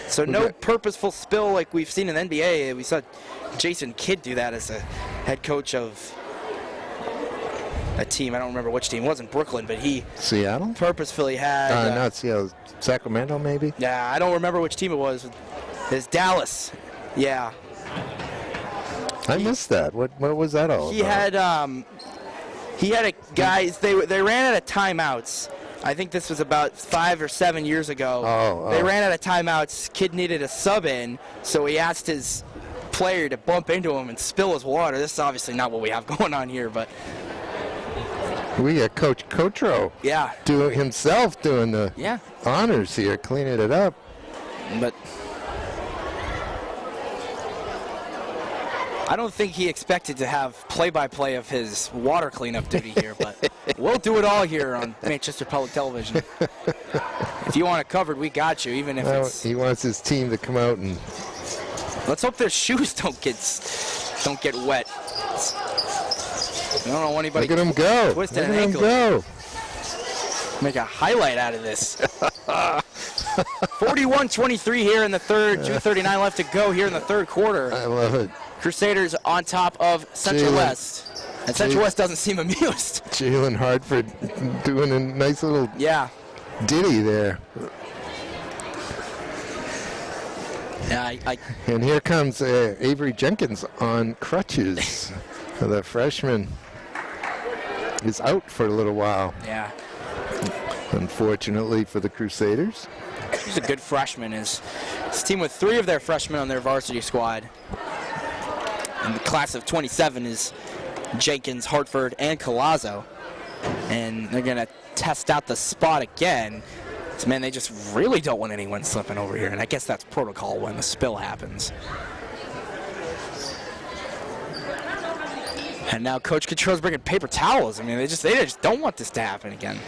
So no purposeful spill like we've seen in the NBA. We saw Jason Kidd do that as a head coach of a team. I don't remember which team. It wasn't Brooklyn, but he Seattle purposefully had not Seattle, Sacramento maybe. Yeah, I don't remember which team it was. It's Dallas. Yeah. I missed that. What was that all about? He had a guys. They ran out of timeouts. I think this was about 5 or 7 years ago. They ran out of timeouts. Kid needed a sub in, so he asked his player to bump into him and spill his water. This is obviously not what we have going on here, but we got Coach Cotro. Yeah. Doing the honors here, cleaning it up. But I don't think he expected to have play-by-play of his water cleanup duty here, but we'll do it all here on Manchester Public Television. If you want it covered, we got you, even if he wants his team to come out and... Let's hope their shoes don't get wet. I don't know anybody. Look at him go. Twisted an ankle. Make a highlight out of this. 41-23 here in the third. 2:39 left to go here in the third quarter. I love it. Crusaders on top of Central West. And Central West doesn't seem amused. Jalen Hartford doing a nice little ditty there. Yeah, and here comes Avery Jenkins on crutches. The freshman is out for a little while. Yeah. Unfortunately for the Crusaders. He's a good freshman. His team with 3 of their freshmen on their varsity squad. And the class of 27 is Jenkins, Hartford, and Collazo. And they're going to test out the spot again. So, man, they just really don't want anyone slipping over here. And I guess that's protocol when the spill happens. And now Coach Control's bringing paper towels. I mean, they just don't want this to happen again.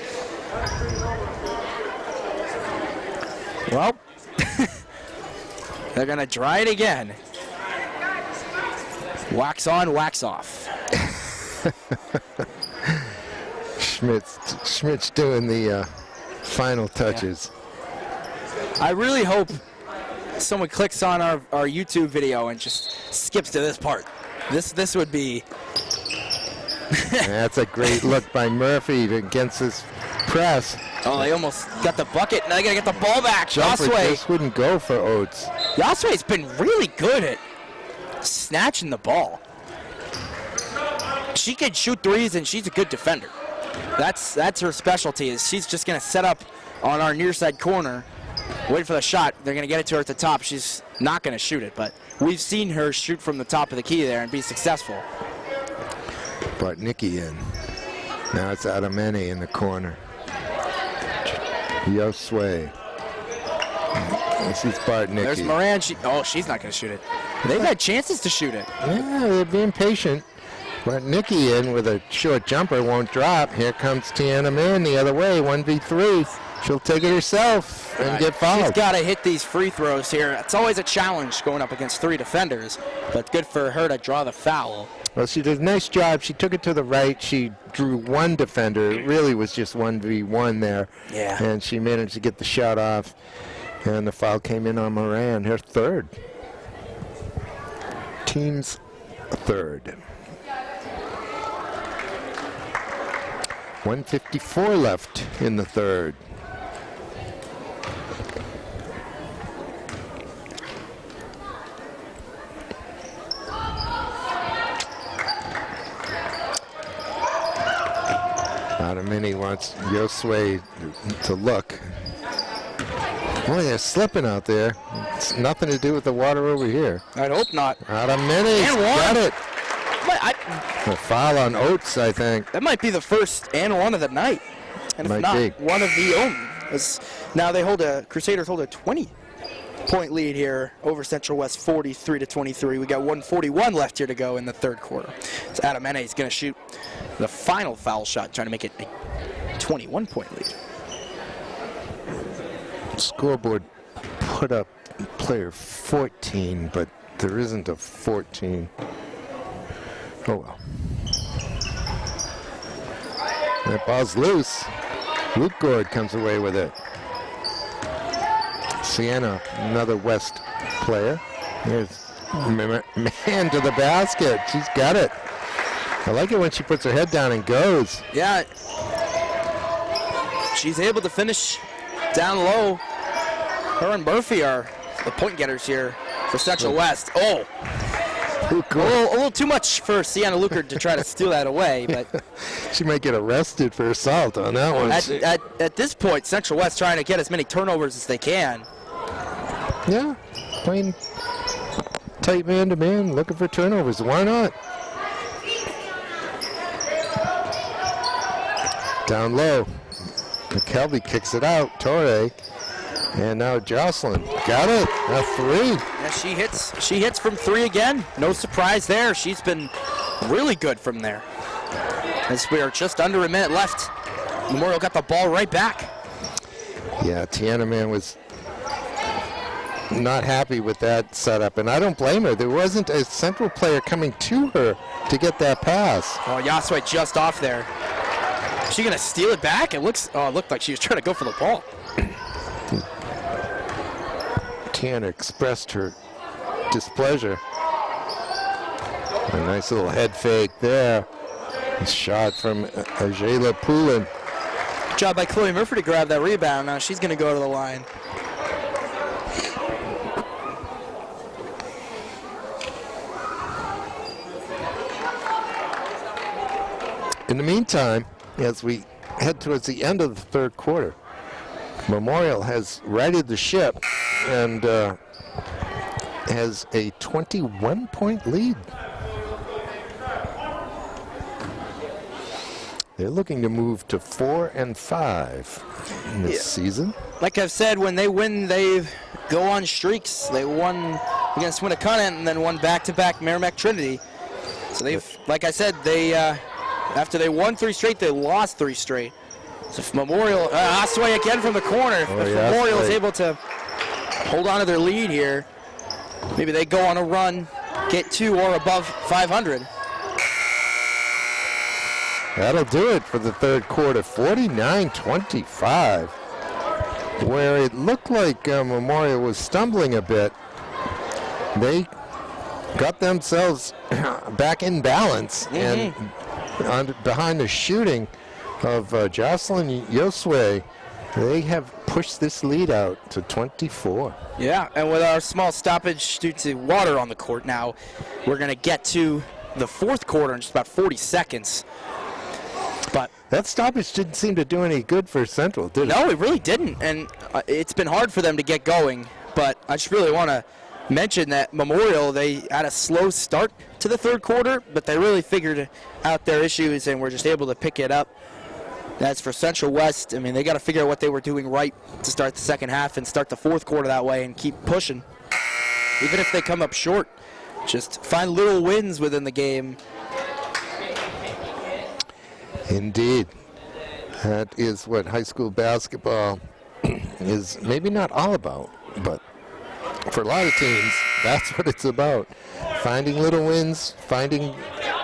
Well, they're going to try it again. Wax on, wax off. Schmidt's doing the final touches. I really hope someone clicks on our YouTube video and just skips to this part. This would be... That's a great look by Murphy against this press. Oh, they almost got the bucket. Now they got to get the ball back. Jumper just wouldn't go for Oates. Yasue's been really good at snatching the ball. She can shoot threes, and she's a good defender. That's her specialty. Is she's just going to set up on our near side corner, wait for the shot. They're going to get it to her at the top. She's not going to shoot it, but we've seen her shoot from the top of the key there and be successful. But Nikki in. Now it's Adamene in the corner. Yosue. This is Bartnicki. There's Moran. She's not going to shoot it. They've had chances to shoot it. Yeah, they're being patient. Bartnicki in with a short jumper, won't drop. Here comes Tiana Mann the other way, 1v3. She'll take it herself and get fouled. She's got to hit these free throws here. It's always a challenge going up against 3 defenders, but good for her to draw the foul. Well, she did a nice job. She took it to the right. She drew one defender. It really was just 1v1 there. Yeah. And she managed to get the shot off. And the foul came in on Moran, her third. Team's third. 1:54 left in the third. Adamini wants Yosue to look. Boy, they're slipping out there. It's nothing to do with the water over here. I'd hope not. Adamini And one. got it. But A foul on Oates, I think. that might be the first and one of the night. And if Might not, be. one of the only. Now Crusaders hold a 20-point lead here over Central West, 43-23. We got 1:41 left here to go in the third quarter. So Adamene is going to shoot the final foul shot, trying to make it a 21-point lead. Scoreboard put up player 14, but there isn't a 14. Oh well. That ball's loose. Luke Gord comes away with it. Sienna, another West player. Here's Man to the basket. She's got it. I like it when she puts her head down and goes. Yeah. She's able to finish down low. Her and Murphy are the point getters here for Central West. Oh, a little too much for Sienna Luker to try to steal that away, but She might get arrested for assault on that one. at this point, Central West trying to get as many turnovers as they can. Yeah, playing tight man-to-man, looking for turnovers. Why not? Down low. McKelvey kicks it out. Torre. And now Jocelyn. Got it. A three. Yeah, she hits from 3 again. No surprise there. She's been really good from there. As we are just under a minute left, Memorial got the ball right back. Yeah, Tiana Man was not happy with that setup, and I don't blame her. There wasn't a Central player coming to her to get that pass. Oh, Yasue just off there. Is she gonna steal it back? It looked like she was trying to go for the ball. Tiana expressed her displeasure. A nice little head fake there. A shot from Ajayla Poulin. Good job by Chloe Murphy to grab that rebound. Now she's gonna go to the line. In the meantime, as we head towards the end of the third quarter, Memorial has righted the ship and has a 21-point lead. They're looking to move to 4-5 in this season. Like I've said, when they win, they go on streaks. They won against Winnicott and then won back-to-back Merrimack Trinity. So they've, like I said, they after they won 3 straight, they lost 3 straight. So if Memorial, Asway again from the corner. If Memorial is able to hold on to their lead here, maybe they go on a run, get to or above 500. That'll do it for the third quarter, 49-25. Where it looked like Memorial was stumbling a bit, they got themselves back in balance and behind the shooting of Jocelyn Yosue, they have pushed this lead out to 24. Yeah, and with our small stoppage due to water on the court now, we're going to get to the fourth quarter in just about 40 seconds. But that stoppage didn't seem to do any good for Central, did it? No, it really didn't, and it's been hard for them to get going. But I just really want to mention that Memorial, they had a slow start to the third quarter, but they really figured out their issues and were just able to pick it up That's for Central West. I mean, they got to figure out what they were doing right to start the second half and start the fourth quarter that way and keep pushing. Even if they come up short, just find little wins within the game. Indeed. That is what high school basketball is maybe not all about, but for a lot of teams, that's what it's about. Finding little wins, finding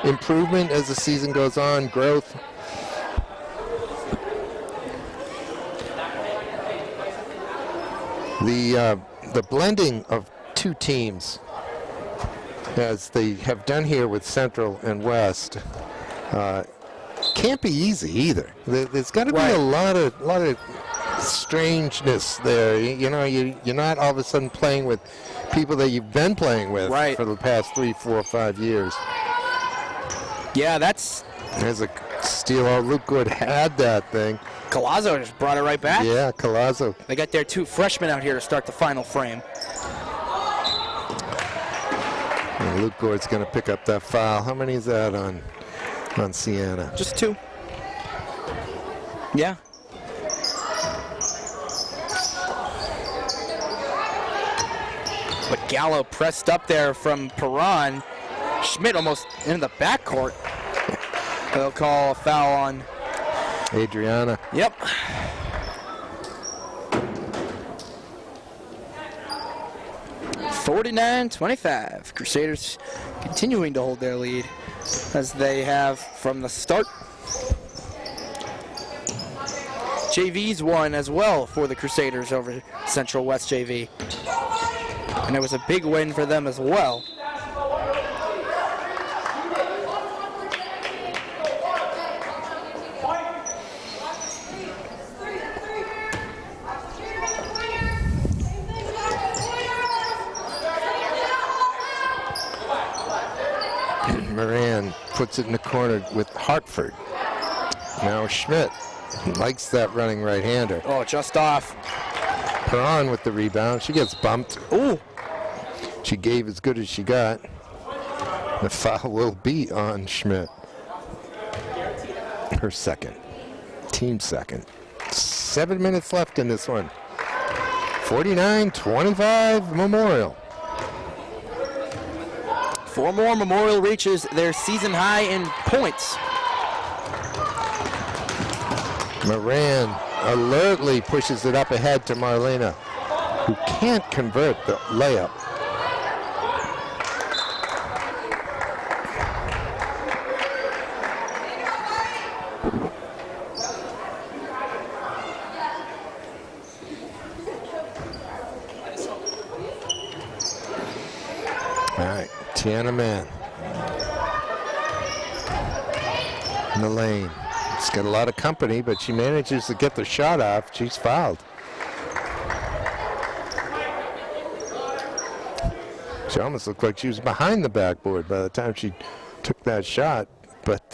improvement as the season goes on, growth. The blending of two teams, as they have done here with Central and West, can't be easy either. There's got to be a lot of strangeness there. You know, you're not all of a sudden playing with people that you've been playing with for the past 3, 4, 5 years. Yeah, that's... There's a steal. Oh, Luke Good had that thing. Collazo just brought it right back. Yeah, Collazo. They got their 2 freshmen out here to start the final frame. And Luke Gord's going to pick up that foul. How many is that on Sienna? Just 2. Yeah. But Gallo pressed up there from Perron. Schmidt almost in the backcourt. They'll call a foul on Adriana. Yep. (49-25). Crusaders continuing to hold their lead as they have from the start. JV's won as well for the Crusaders over Central West JV. And it was a big win for them as well. Moran puts it in the corner with Hartford. Now Schmidt likes that running right-hander. Oh, just off. Perron with the rebound. She gets bumped. Ooh. She gave as good as she got. The foul will be on Schmidt. Her second. Team second. 7 minutes left in this one. 49-25 Memorial. 4 more. Memorial reaches their season high in points. Moran alertly pushes it up ahead to Marlena, who can't convert the layup. All right, Tiana Mann in the lane. She's got a lot of company, but she manages to get the shot off. She's fouled. She almost looked like she was behind the backboard by the time she took that shot. But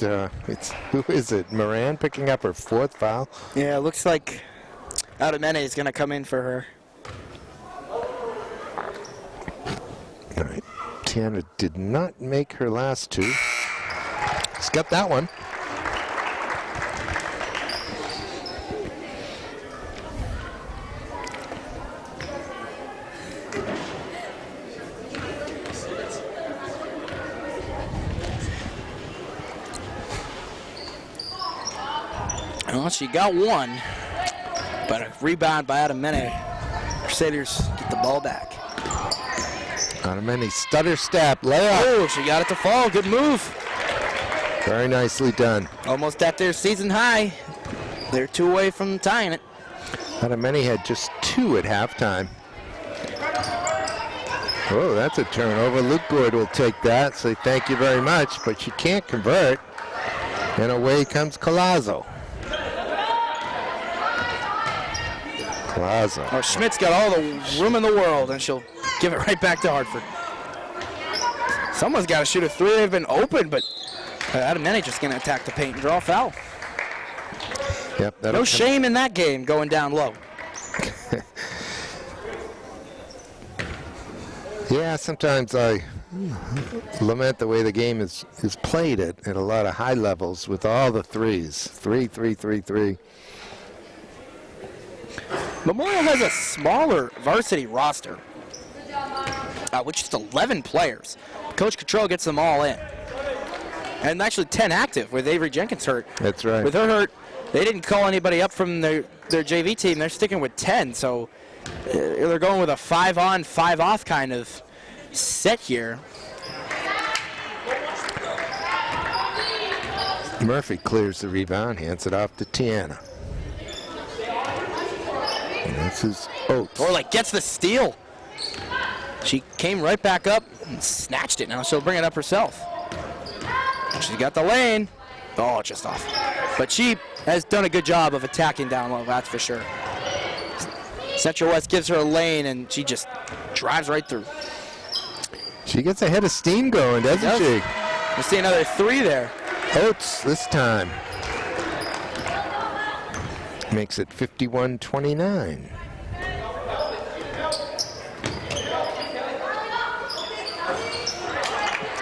who is it? Moran picking up her 4th foul? Yeah, it looks like Adamene is going to come in for her. All right. Tiana did not make her last 2. She's got that one. Well, she got 1, but a rebound by Adamene. Crusaders get the ball back. Adamene stutter step layup. Oh, she got it to fall. Good move. Very nicely done. Almost at their season high. They're 2 away from tying it. Adamene had just 2 at halftime. Oh, that's a turnover. Luke Gord will take that, say thank you very much, but she can't convert. And away comes Collazo. Oh, Schmidt's got all the room in the world, and she'll give it right back to Hartford. Someone's got to shoot a 3. They've been open, but Adamene just going to attack the paint and draw a foul. Yep. No shame in that game going down low. Yeah, sometimes I lament the way the game is played at a lot of high levels with all the threes. 3, 3, 3, 3. Memorial has a smaller varsity roster, which is 11 players. Coach Cottrell gets them all in. And actually 10 active with Avery Jenkins hurt. That's right. With her hurt, they didn't call anybody up from their JV team. They're sticking with 10, so they're going with a 5-on, 5-off kind of set here. Murphy clears the rebound, hands it off to Tiana. And this is Oates. Orlick gets the steal. She came right back up and snatched it. Now she'll bring it up herself. She's got the lane. Oh, just off. But she has done a good job of attacking down low, that's for sure. Central West gives her a lane, and she just drives right through. She gets a head of steam going, doesn't she? We'll see another 3 there. Oates this time. Makes it 51-29.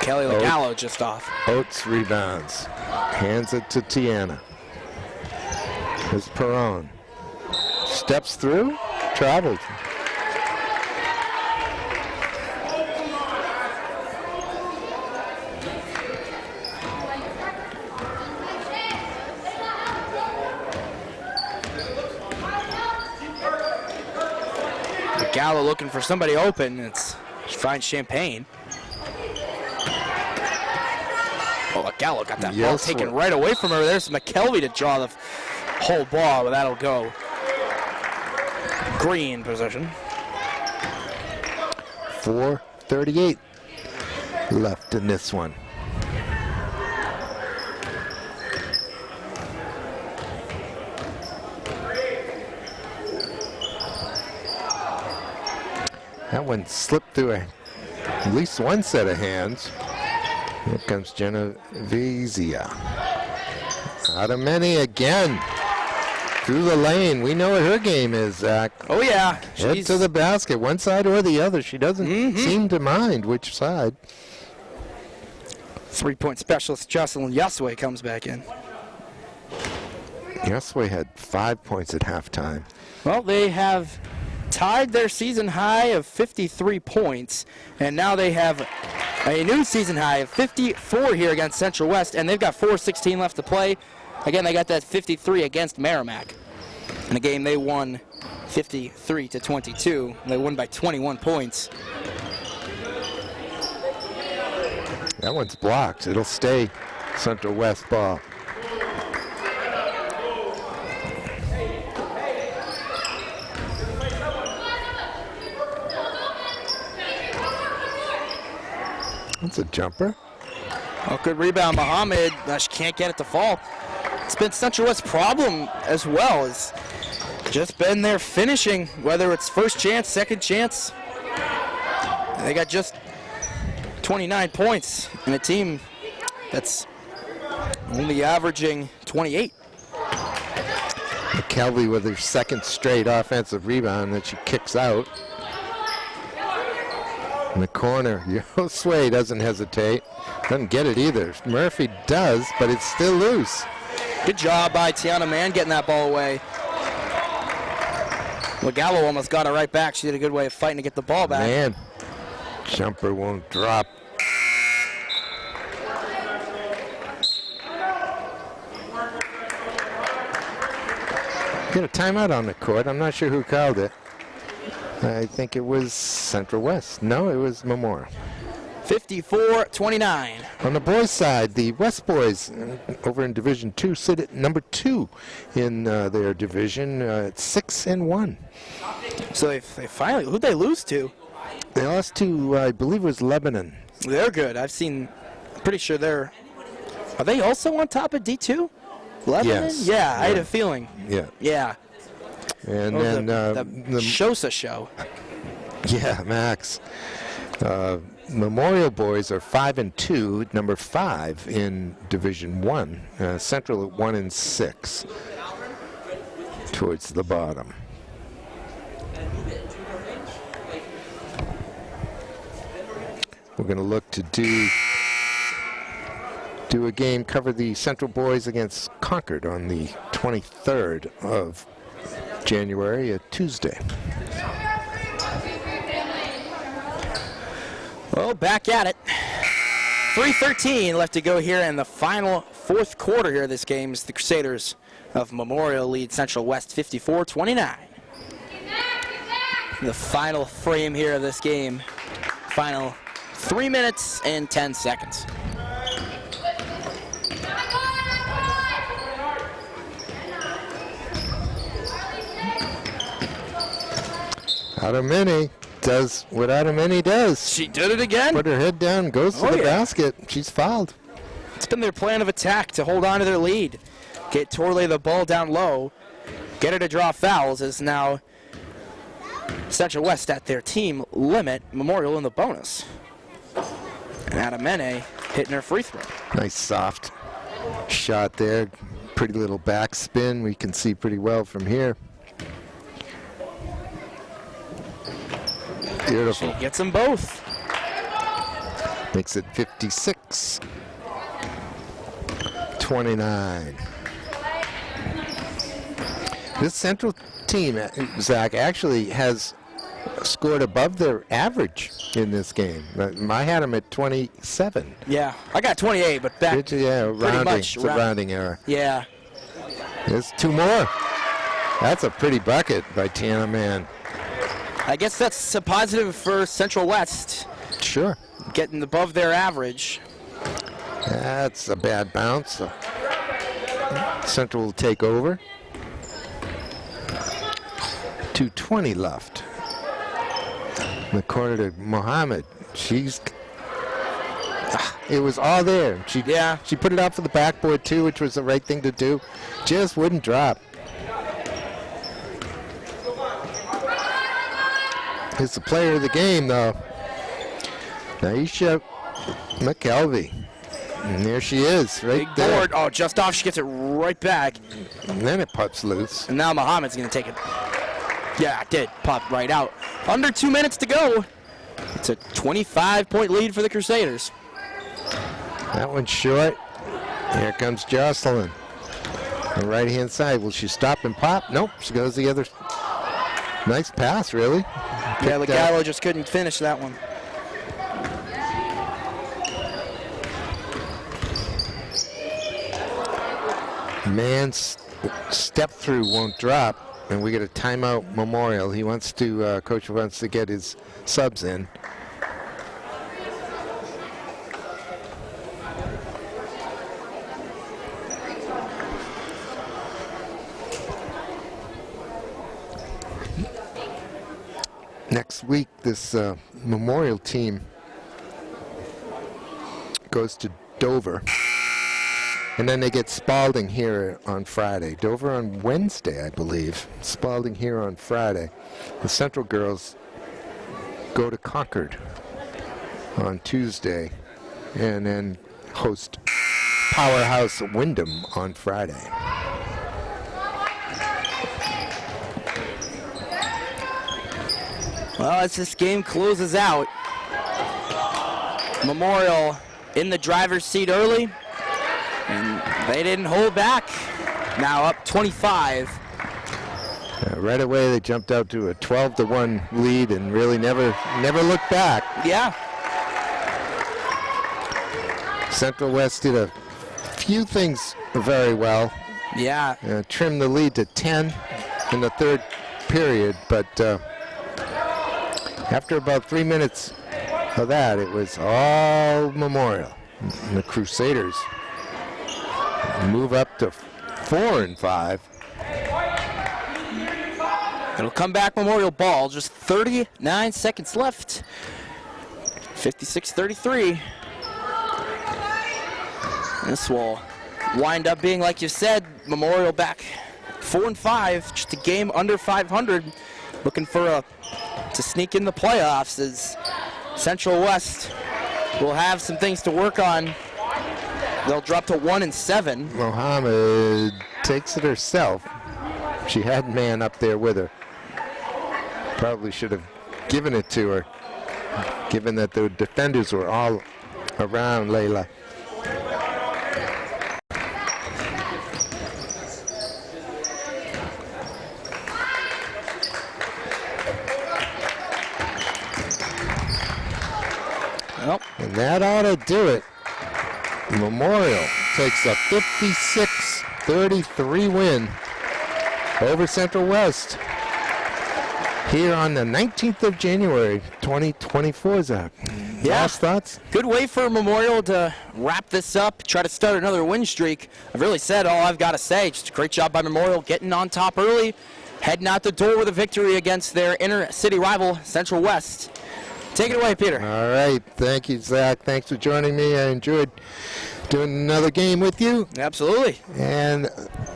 Kelly Lagallo just off. Oates rebounds. Hands it to Tiana. Here's Perron. Steps through. Travels. Gallo looking for somebody open. She finds Champagne. Oh, Gallo got that ball taken right away from her. There's McKelvey to draw the whole ball, but that'll go. Green position. 4:38 left in this one. That one slipped through at least one set of hands. Here comes Genovese. Out of many again. Through the lane. We know what her game is, Zach. Oh, yeah. Head to the basket, one side or the other. She doesn't seem to mind which side. 3-point specialist Jocelyn Yasway comes back in. Yasway had 5 points at halftime. Well, they have tied their season high of 53 points, and now they have a new season high of 54 here against Central West, and they've got 4:16 left to play. Again, they got that 53 against Merrimack. In a game they won 53-22. They won by 21 points. That one's blocked. It'll stay Central West ball. That's a jumper. Oh, good rebound, Muhammad. She can't get it to fall. It's been Central West's problem as well. It's just been their finishing, whether it's first chance, second chance. They got just 29 points in a team that's only averaging 28. McKelvey with her second straight offensive rebound that she kicks out. In the corner, Yosway doesn't hesitate. Doesn't get it either. Murphy does, but it's still loose. Good job by Tiana Mann getting that ball away. Lagallo almost got it right back. She did a good way of fighting to get the ball back. Man, jumper won't drop. Get a timeout on the court. I'm not sure who called it. I think it was Central West. No, it was Memorial. 54-29. On the boys' side, the West boys over in Division 2 sit at number 2 in their division at 6-1. So they finally, who'd they lose to? They lost to, I believe it was Lebanon. They're good. I'm pretty sure are they also on top of D2? Lebanon? Yes. Yeah, I had a feeling. Yeah. Yeah. And then the Shosa show. Yeah, Max. Memorial boys are 5-2, number 5 in Division 1. Central at 1-6, towards the bottom. We're going to look to do a game, cover the Central boys against Concord on the 23rd of January, a Tuesday. Well, back at it. 3:13 left to go here in the final fourth quarter here of this game as the Crusaders of Memorial lead Central West 54-29. The final frame here of this game. Final 3 minutes and 10 seconds. Adamini does what Adamini does. She did it again. Put her head down, goes to the basket. She's fouled. It's been their plan of attack to hold on to their lead. Get Torley the ball down low. Get her to draw fouls as now Central West at their team limit. Memorial in the bonus. And Adamene hitting her free throw. Nice soft shot there. Pretty little backspin. We can see pretty well from here. Beautiful. She gets them both. Makes it 56-29. This Central team, Zach, actually has scored above their average in this game. I had them at 27. Yeah, I got 28, but back Yeah, rounding. much It's a rounding error. Yeah. There's two more. That's a pretty bucket by Tiana Mann. I guess that's a positive for Central West, Sure. getting above their average. That's a bad bounce. Central will take over. 2:20 left. In the corner to Mohammed. It was all there. She put it out for the backboard too, which was the right thing to do. Just wouldn't drop. It's the player of the game, though. Naisha McKelvey. And there she is, right Big there. board. Oh, just off. She gets it right back. And then it puts loose. And now Mohammed's going to take it. Yeah, it did. Pop right out. Under 2 minutes to go. It's a 25-point lead for the Crusaders. That one's short. Here comes Jocelyn. On the right-hand side. Will she stop and pop? Nope. She goes the other. Nice pass, really. Yeah, Legallo just couldn't finish that one. Man's step through won't drop, and we get a timeout. Memorial. He wants to, coach wants to get his subs in. Next week, this Memorial team goes to Dover. And then they get Spalding here on Friday. Dover on Wednesday, I believe. Spalding here on Friday. The Central girls go to Concord on Tuesday and then host Powerhouse Wyndham on Friday. Well, as this game closes out, Memorial in the driver's seat early, and they didn't hold back. Now up 25. Right away, they jumped out to a 12-1 lead and really never looked back. Yeah. Central West did a few things very well. Yeah. Trimmed the lead to 10 in the third period, but after about 3 minutes of that, it was all Memorial. And the Crusaders move up to 4-5. It'll come back Memorial ball. Just 39 seconds left. 56-33. This will wind up being, like you said, Memorial back 4-5. Just a game under 500. Looking for to sneak in the playoffs as Central West will have some things to work on. They'll drop to 1-7. Mohammed takes it herself. She had man up there with her. Probably should have given it to her. given that the defenders were all around Layla. Well, And that ought to do it. Memorial takes a 56-33 win over Central West here on the 19th of January, 2024, Zach. Yeah. Last thoughts? good way for Memorial to wrap this up, try to start another win streak. I've really said all I've got to say. Just a great job by Memorial getting on top early, heading out the door with a victory against their inner city rival, Central West. Take it away, Peter. All right. Thank you, Zach. Thanks for joining me. I enjoyed doing another game with you. Absolutely. And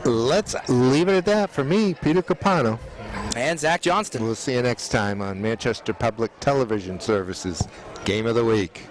let's leave it at that for me, Peter Capano. And Zach Johnston. We'll see you next time on Manchester Public Television Services Game of the Week.